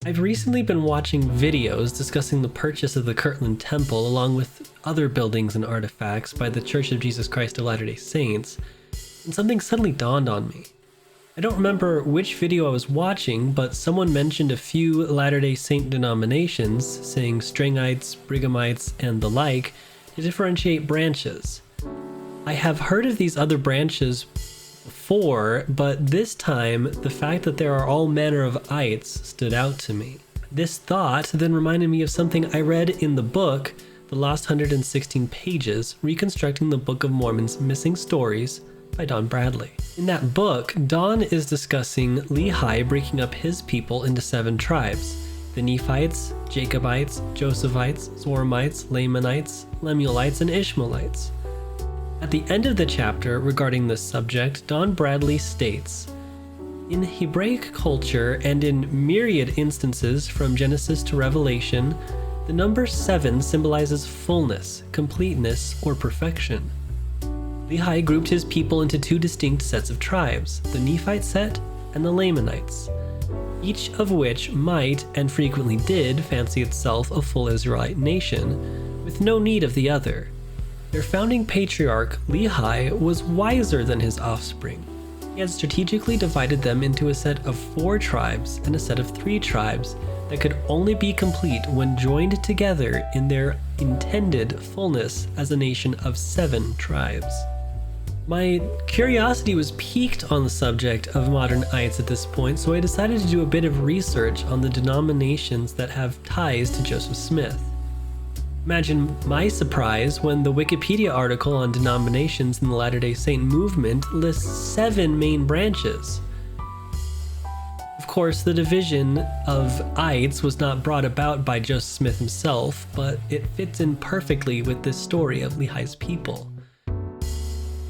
I've recently been watching videos discussing the purchase of the Kirtland Temple along with other buildings and artifacts by the Church of Jesus Christ of Latter-day Saints, and something suddenly dawned on me. I don't remember which video I was watching, but someone mentioned a few Latter-day Saint denominations, saying Stringites, Brighamites, and the like, to differentiate branches. I have heard of these other branches before, but this time the fact that there are all manner of ites stood out to me. This thought then reminded me of something I read in the book, The Last 116 Pages, Reconstructing the Book of Mormon's Missing Stories by Don Bradley. In that book, Don is discussing Lehi breaking up his people into 7 tribes: the Nephites, Jacobites, Josephites, Zoramites, Lamanites, Lemuelites, and Ishmaelites. At the end of the chapter regarding this subject, Don Bradley states, "In Hebraic culture and in myriad instances from Genesis to Revelation, the number 7 symbolizes fullness, completeness, or perfection. Lehi grouped his people into 2 distinct sets of tribes, the Nephite set and the Lamanites, each of which might, and frequently did, fancy itself a full Israelite nation, with no need of the other. Their founding patriarch, Lehi, was wiser than his offspring. He had strategically divided them into a set of 4 tribes and a set of 3 tribes that could only be complete when joined together in their intended fullness as a nation of 7 tribes." My curiosity was piqued on the subject of modern ites at this point, so I decided to do a bit of research on the denominations that have ties to Joseph Smith. Imagine my surprise when the Wikipedia article on denominations in the Latter-day Saint movement lists 7 main branches. Of course, the division of ites was not brought about by Joseph Smith himself, but it fits in perfectly with this story of Lehi's people.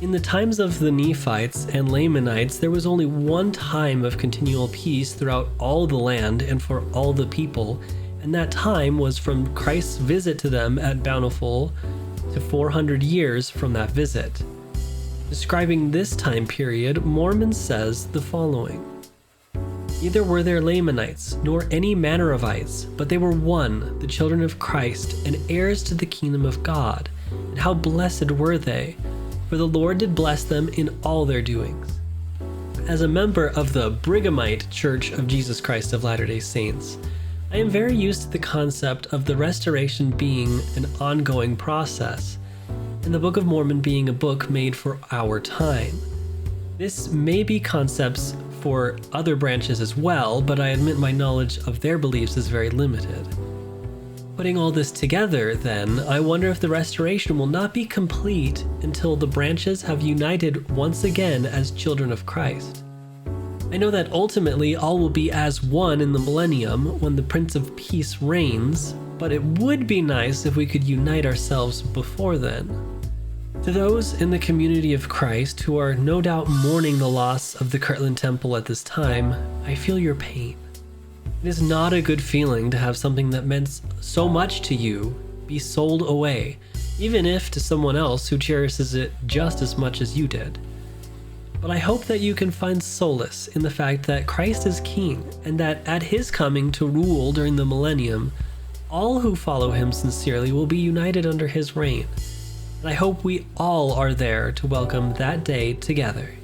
In the times of the Nephites and Lamanites, there was only one time of continual peace throughout all the land and for all the people, and that time was from Christ's visit to them at Bountiful to 400 years from that visit. Describing this time period, Mormon says the following: "Neither were there Lamanites, nor any manner of ites, but they were one, the children of Christ, and heirs to the kingdom of God. And how blessed were they! For the Lord did bless them in all their doings." As a member of the Brighamite Church of Jesus Christ of Latter-day Saints, I am very used to the concept of the restoration being an ongoing process, and the Book of Mormon being a book made for our time. This may be concepts for other branches as well, but I admit my knowledge of their beliefs is very limited. Putting all this together, then, I wonder if the restoration will not be complete until the branches have united once again as children of Christ. I know that ultimately all will be as one in the millennium when the Prince of Peace reigns, but it would be nice if we could unite ourselves before then. To those in the community of Christ who are no doubt mourning the loss of the Kirtland Temple at this time, I feel your pain. It is not a good feeling to have something that meant so much to you be sold away, even if to someone else who cherishes it just as much as you did. But I hope that you can find solace in the fact that Christ is King, and that at his coming to rule during the millennium, all who follow him sincerely will be united under his reign. And I hope we all are there to welcome that day together.